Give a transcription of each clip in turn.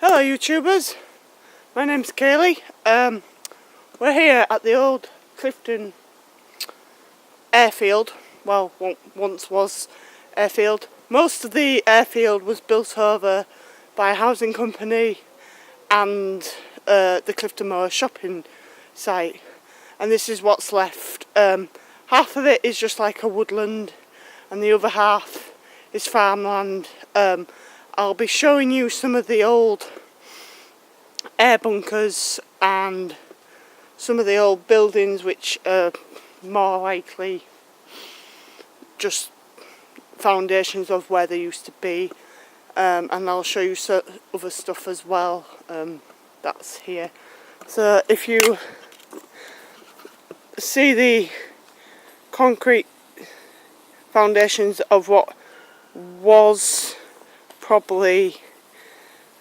Hello YouTubers, my name's Kaylee. We're here at the Old Clifton Airfield. Well, once was airfield. Most of the airfield was built over by a housing company and the Clifton Moor shopping site, and this is what's left. Half of it is just like a woodland and the other half is farmland. I'll be showing you some of the old air bunkers and some of the old buildings which are more likely just foundations of where they used to be, and I'll show you other stuff as well that's here. So if you see the concrete foundations of what was probably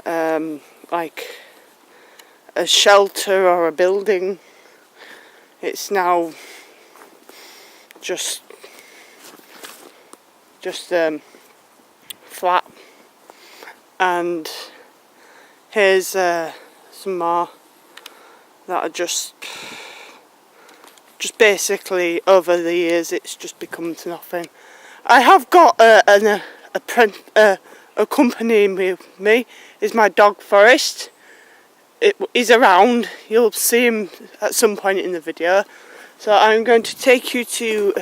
like a shelter or a building, it's now just flat. And here's some more that are just basically over the years it's just become to nothing. I have got a accompanying with me is my dog Forrest. He's around, you'll see him at some point in the video. So I'm going to take you to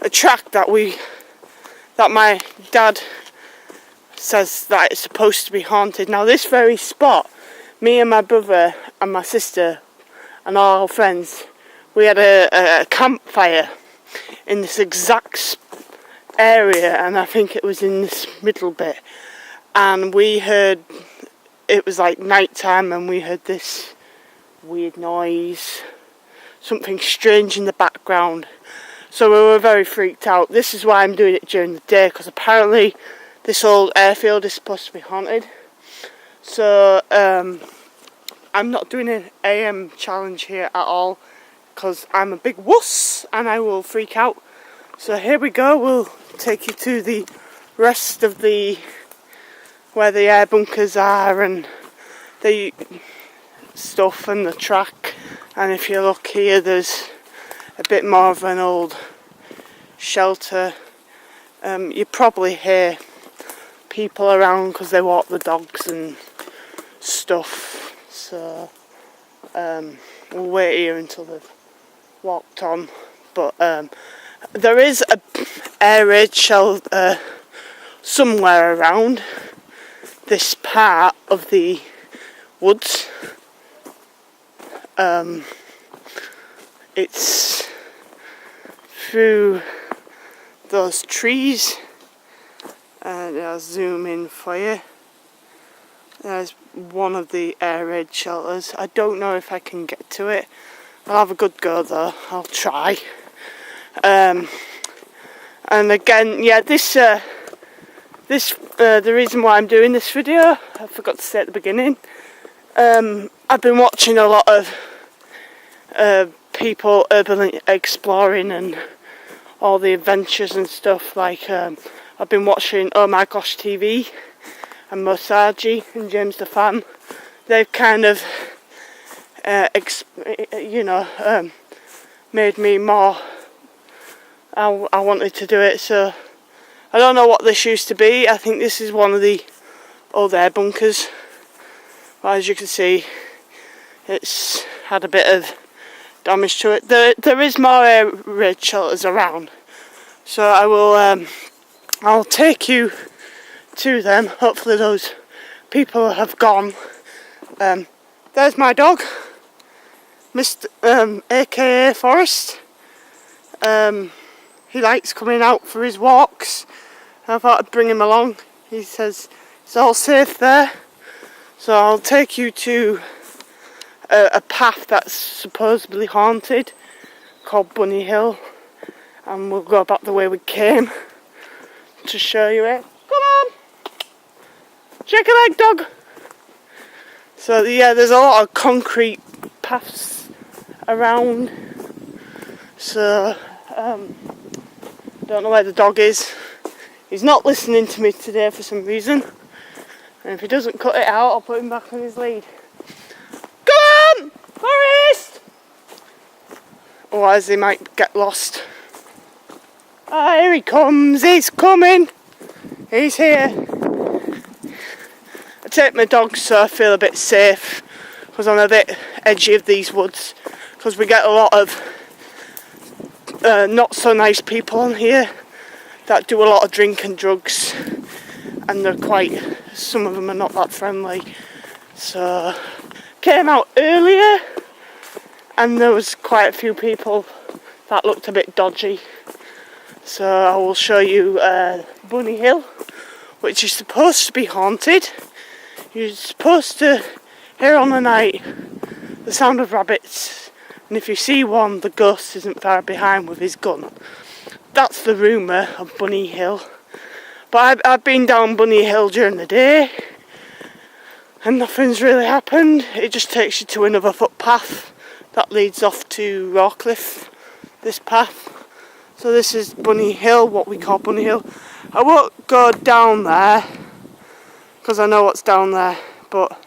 a track that my dad says that it's supposed to be haunted. Now this very spot, me and my brother and my sister and all our friends, we had a campfire in this exact area, and I think it was in this middle bit, and we heard, it was like night time, and we heard this weird noise, something strange in the background. So we were very freaked out. This is why I'm doing it during the day, because apparently this old airfield is supposed to be haunted. So I'm not doing an AM challenge here at all, because I'm a big wuss and I will freak out. So here we go, we'll take you to the rest of where the air bunkers are and the stuff and the track. And if you look here, there's a bit more of an old shelter. You probably hear people around because they walk the dogs and stuff. So we'll wait here until they've walked on. But there is a air raid shelter somewhere around this part of the woods. It's through those trees, and I'll zoom in for you. There's one of the air raid shelters. I don't know if I can get to it. I'll have a good go though, I'll try. And again, yeah, the reason why I'm doing this video, I forgot to say at the beginning, I've been watching a lot of people urban exploring and all the adventures and stuff. Like I've been watching Oh My Gosh TV and Mosaji and James the Fan. They've kind of made me more, I wanted to do it. So I don't know what this used to be. I think this is one of the old air bunkers. But as you can see, it's had a bit of damage to it. There is more air raid shelters around, so I'll take you to them. Hopefully those people have gone. There's my dog, Mr. AKA Forrest. He likes coming out for his walks. I thought I'd bring him along. He says it's all safe there. So I'll take you to a path that's supposedly haunted, called Bunny Hill, and we'll go back the way we came to show you it. Come on! Shake a leg, dog! So yeah, there's a lot of concrete paths around. So don't know where the dog is. He's not listening to me today for some reason. And if he doesn't cut it out, I'll put him back on his lead. Come on, Forrest! Otherwise he might get lost. Ah, here he comes, he's coming. He's here. I take my dogs so I feel a bit safe, because I'm a bit edgy of these woods, because we get a lot of not so nice people on here that do a lot of drink and drugs, and some of them are not that friendly. So came out earlier and there was quite a few people that looked a bit dodgy. So I will show you Bunny Hill, which is supposed to be haunted. You're supposed to hear on the night the sound of rabbits, and if you see one, the ghost isn't far behind with his gun. That's the rumour of Bunny Hill. But I've been down Bunny Hill during the day and nothing's really happened. It just takes you to another footpath that leads off to Rawcliffe, this path. So this is Bunny Hill, what we call Bunny Hill. I won't go down there because I know what's down there, but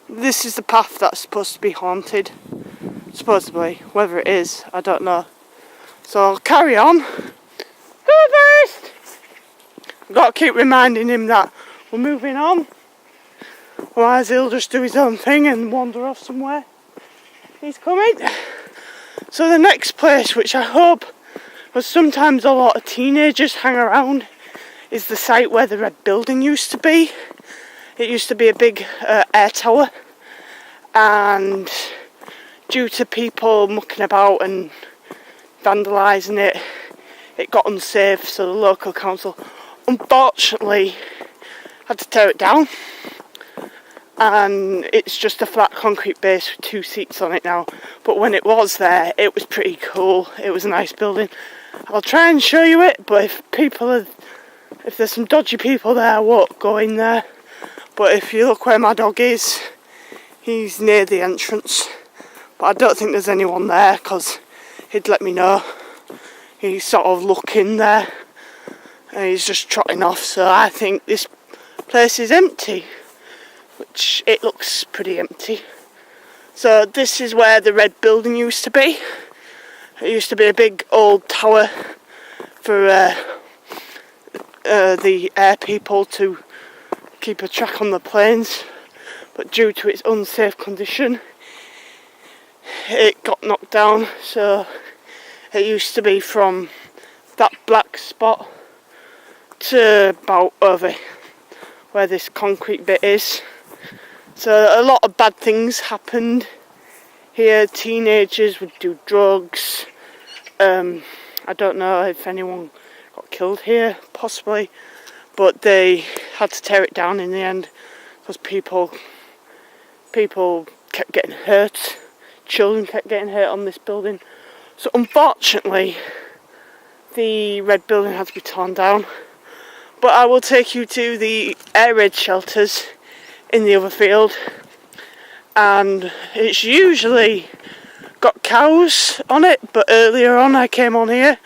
this is the path that's supposed to be haunted. Supposedly. Whether it is, I don't know. So I'll carry on. Go first! I've got to keep reminding him that we're moving on. Otherwise he'll just do his own thing and wander off somewhere. He's coming. So the next place, which I hope, because sometimes a lot of teenagers hang around, is the site where the red building used to be. It used to be a big air tower, and due to people mucking about and vandalising it, it got unsafe, so the local council unfortunately had to tear it down, and it's just a flat concrete base with 2 seats on it now. But when it was there, it was pretty cool. It was a nice building. I'll try and show you it, but if there's some dodgy people there, I won't go in there. But if you look where my dog is, he's near the entrance, but I don't think there's anyone there because he'd let me know. He's sort of looking there and he's just trotting off, so I think this place is empty, which it looks pretty empty. So this is where the red building used to be. It used to be a big old tower for the air people to keep a track on the planes, but due to its unsafe condition it got knocked down. So it used to be from that black spot to about over where this concrete bit is. So a lot of bad things happened here. Teenagers would do drugs. I don't know if anyone got killed here, possibly, but they had to tear it down in the end because people kept getting hurt. Children kept getting hurt on this building. So unfortunately the red building had to be torn down. But I will take you to the air raid shelters in the other field, and it's usually got cows on it, but earlier on I came on here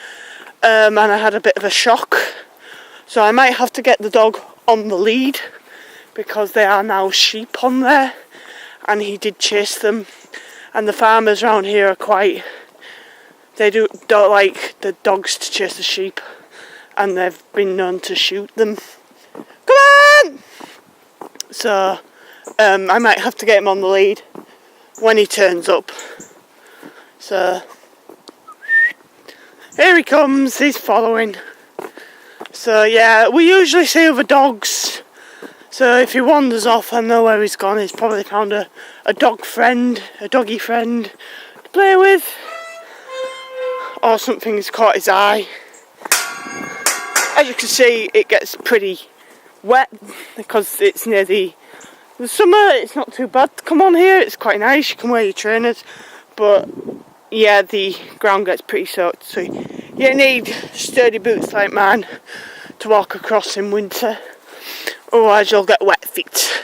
and I had a bit of a shock, so I might have to get the dog on the lead because there are now sheep on there and he did chase them, and the farmers around here are don't like the dogs to chase the sheep, and they've been known to shoot them. Come on! So I might have to get him on the lead when he turns up. So here he comes, he's following. So yeah, we usually see other dogs, so if he wanders off I know where he's gone. He's probably found a doggy friend to play with, or something's caught his eye. As you can see, it gets pretty wet because it's near the summer. It's not too bad to come on here, it's quite nice, you can wear your trainers, but yeah, the ground gets pretty soaked, so you need sturdy boots like mine to walk across in winter, otherwise you'll get wet feet.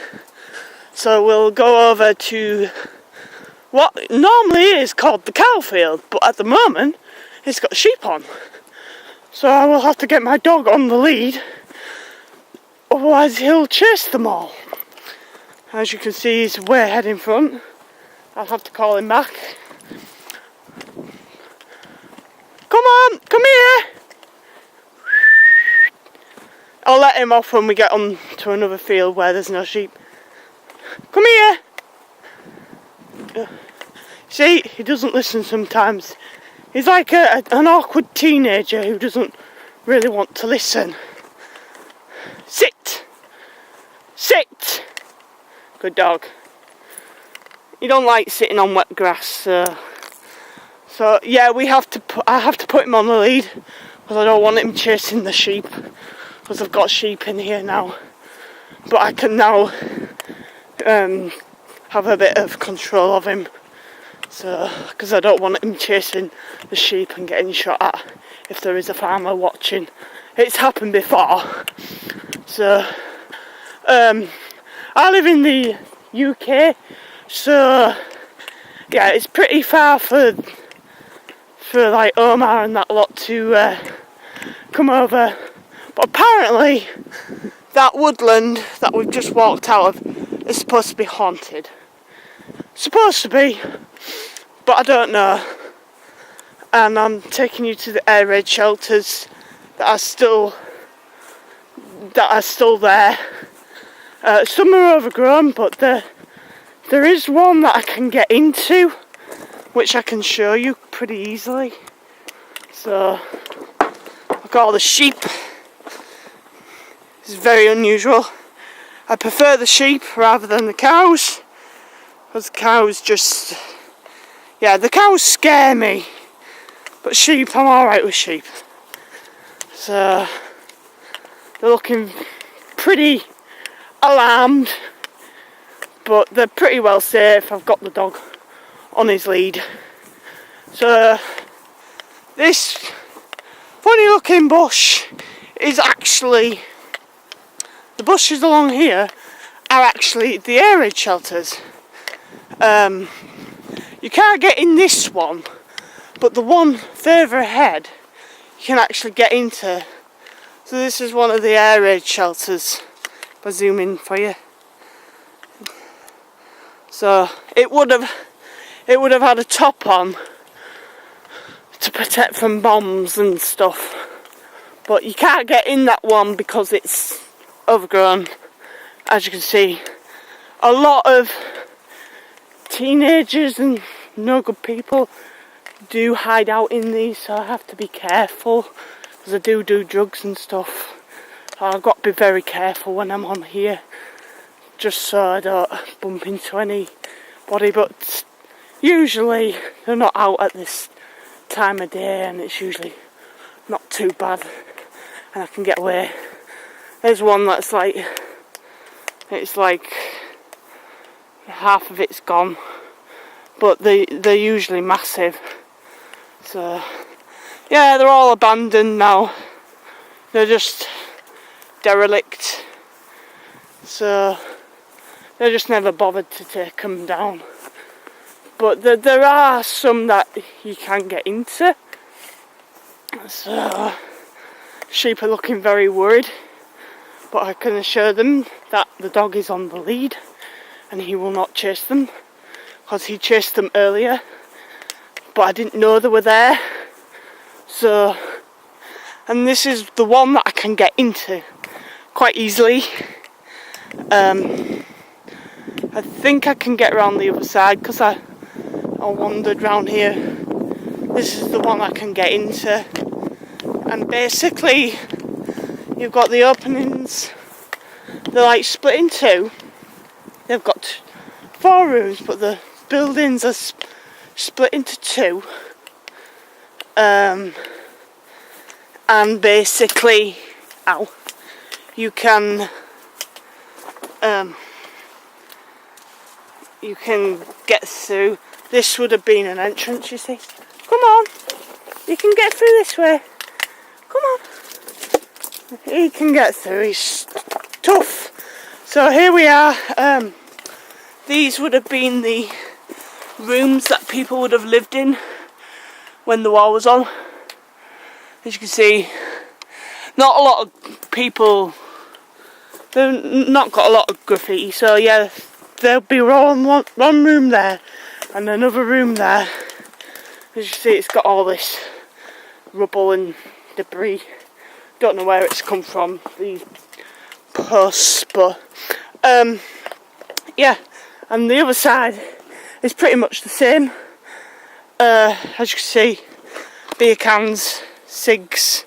So we'll go over to what normally is called the cow field, but at the moment it's got sheep on. So I will have to get my dog on the lead, otherwise he'll chase them all. As you can see, he's way ahead in front. I'll have to call him back. Come on, come here! I'll let him off when we get on to another field where there's no sheep. Come here! See, he doesn't listen sometimes. He's like an awkward teenager who doesn't really want to listen. Sit! Sit! Good dog. He don't like sitting on wet grass, so yeah, I have to put him on the lead because I don't want him chasing the sheep, because I've got sheep in here now. But I can now have a bit of control of him, so because I don't want him chasing the sheep and getting shot at if there is a farmer watching. It's happened before. So I live in the UK, so yeah, it's pretty far for like Omar and that lot to come over. But apparently that woodland that we've just walked out of is supposed to be haunted. Supposed to be, but I don't know. And I'm taking you to the air raid shelters that are still there. Some are overgrown, but there is one that I can get into, which I can show you pretty easily. So I've got all the sheep. It's very unusual. I prefer the sheep rather than the cows, because the cows just, yeah, the cows scare me, but sheep, I'm alright with sheep. So they're looking pretty alarmed, but they're pretty well safe. I've got the dog on his lead. So this funny looking bush is actually, the bushes along here are actually the air raid shelters. You can't get in this one, but the one further ahead you can actually get into. So this is one of the air raid shelters. If I zoom in for you. So it would have had a top on to protect from bombs and stuff, but you can't get in that one because it's overgrown. As you can see, a lot of teenagers and no good people do hide out in these, so I have to be careful because I do drugs and stuff. So I've got to be very careful when I'm on here, just so I don't bump into anybody. But usually they're not out at this time of day, and it's usually not too bad, and I can get away. There's one that's like, it's like half of it's gone, but they're usually massive. So yeah, they're all abandoned now. They're just derelict, so they just never bothered to take them down. But there are some that you can get into. So sheep are looking very worried, but I can assure them that the dog is on the lead and he will not chase them, because he chased them earlier, but I didn't know they were there. So, and this is the one that I can get into quite easily. I think I can get around the other side because I wandered round here. This is the one I can get into, and basically you've got the openings, they're like split in two. They've got 4 rooms, but the buildings are split into 2. And basically, you can get through. This would have been an entrance, you see. Come on, you can get through this way. Come on. He can get through, he's tough. So here we are. These would have been the rooms that people would have lived in when the war was on. As you can see, not a lot of people, they've not got a lot of graffiti, so yeah, there'll be one room there and another room there. As you see, it's got all this rubble and debris. Don't know where it's come from, these posts, but yeah. And the other side is pretty much the same. As you can see, beer cans, cigs.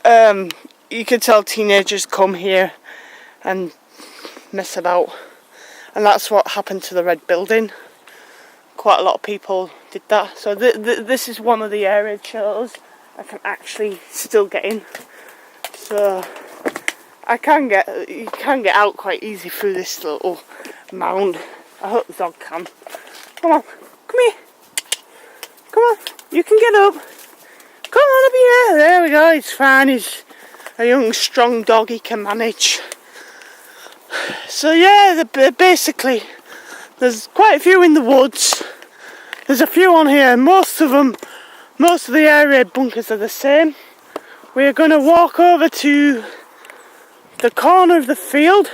You can tell teenagers come here and mess about, and that's what happened to the red building. Quite a lot of people did that. So this is one of the area shows I can actually still get in. So you can get out quite easy through this little mound. I hope the dog can. Come on, come here. Come on, you can get up. Come on up here. There we go. He's fine. He's a young, strong dog. He can manage. So yeah, basically, there's quite a few in the woods. There's a few on here. Most of the air raid bunkers are the same. We're going to walk over to the corner of the field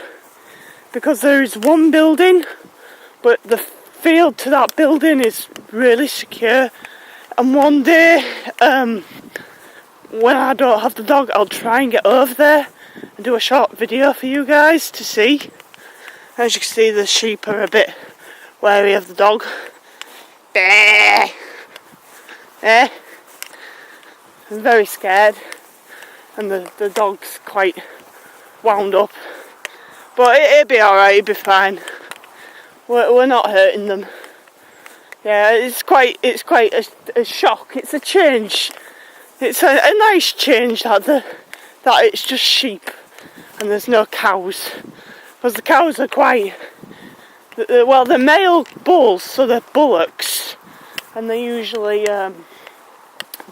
because there is one building, but the field to that building is really secure. And one day, when I don't have the dog, I'll try and get over there and do a short video for you guys to see. As you can see, the sheep are a bit wary of the dog. I'm very scared, and the dog's quite wound up. But it'll be alright, it'll be fine. We're not hurting them. Yeah, it's quite a shock. It's a change. It's a nice change that it's just sheep and there's no cows, because the cows are quite they're male bulls, so they're bullocks, and they usually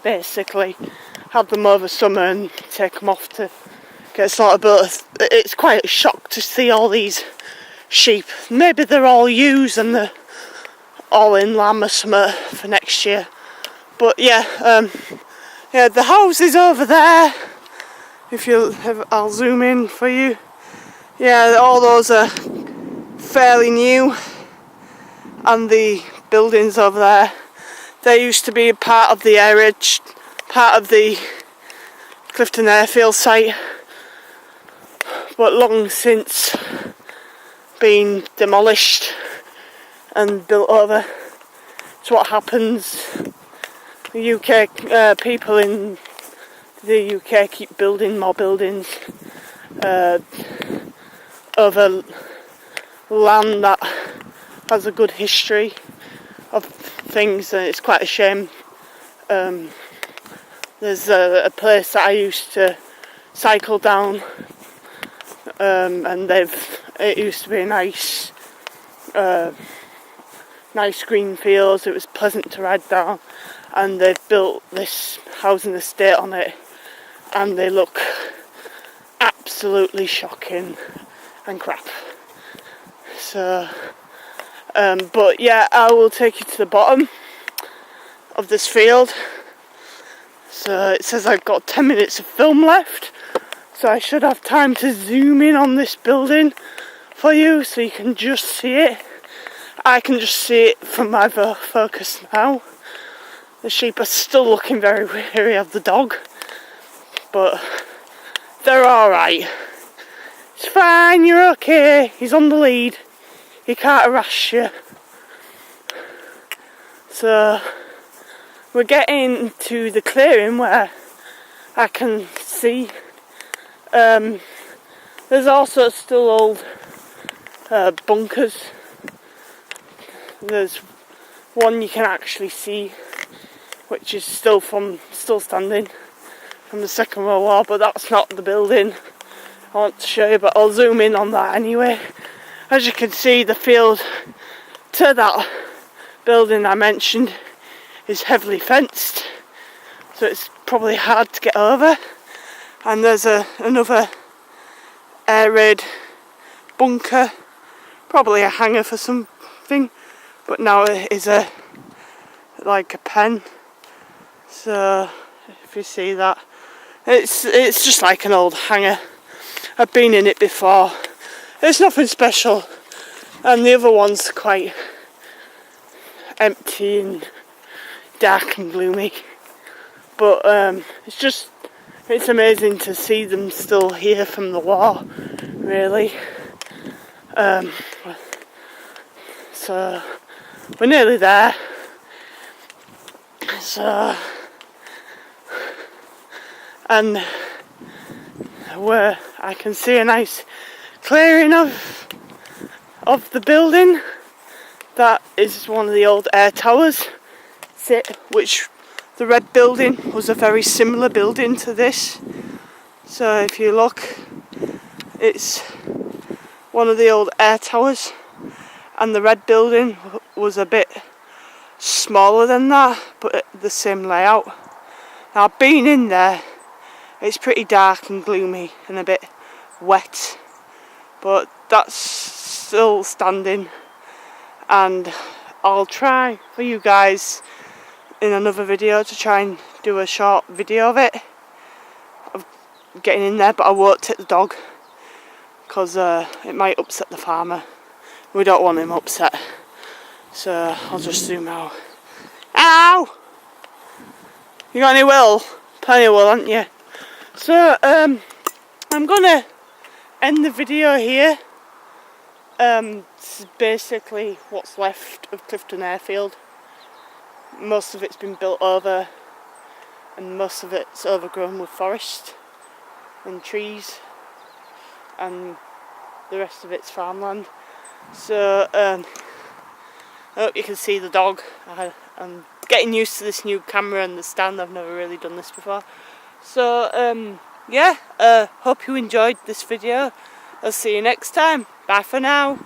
basically have them over summer and take them off to get slaughtered. But it's quite a shock to see all these sheep. Maybe they're all ewes and they're all in lamb or something for next year. But yeah, the house is over there. I'll zoom in for you. Yeah, all those are fairly new, and the buildings over there, they used to be part of the part of the Clifton Airfield Site, but long since been demolished and built over. It's what happens. The UK people in the UK keep building more buildings over land that has a good history of things, and it's quite a shame. There's a place that I used to cycle down, and it used to be a nice green fields. It was pleasant to ride down, and they've built this housing estate on it, and they look absolutely shocking and crap. So but yeah, I will take you to the bottom of this field. So it says I've got 10 minutes of film left, so I should have time to zoom in on this building for you so you can just see it. I can just see it from my focus now. The sheep are still looking very wary of the dog, but they're alright. It's fine, you're okay. He's on the lead. He can't harass you. So we're getting to the clearing where I can see. There's also still old bunkers. There's one you can actually see, which is still standing from the Second World War, but that's not the building I want to show you, but I'll zoom in on that anyway. As you can see, the field to that building I mentioned is heavily fenced, so it's probably hard to get over. And there's another air raid bunker, probably a hangar for something, but now it is like a pen. So if you see that, it's just like an old hangar. I've been in it before. It's nothing special. and the other one's quite empty and dark and gloomy. But it's amazing to see them still here from the war, really. So we're nearly there. So, and where I can see a nice clearing of the building. That is one of the old air towers, which the red building was a very similar building to this. So if you look, it's one of the old air towers, and the red building was a bit smaller than that, but the same layout. Now, I've been in there. It's pretty dark and gloomy and a bit wet, but that's still standing, and I'll try for you guys in another video to try and do a short video of it, of getting in there, but I won't take the dog because it might upset the farmer. We don't want him upset, so I'll just zoom out. Ow! You got any wool? Plenty of wool, haven't you? So I'm gonna end the video here. This is basically what's left of Clifton Airfield. Most of it's been built over, and most of it's overgrown with forest and trees, and the rest of it's farmland. So I hope you can see the dog. I'm getting used to this new camera and the stand. I've never really done this before. So yeah, hope you enjoyed this video. I'll see you next time. Bye for now.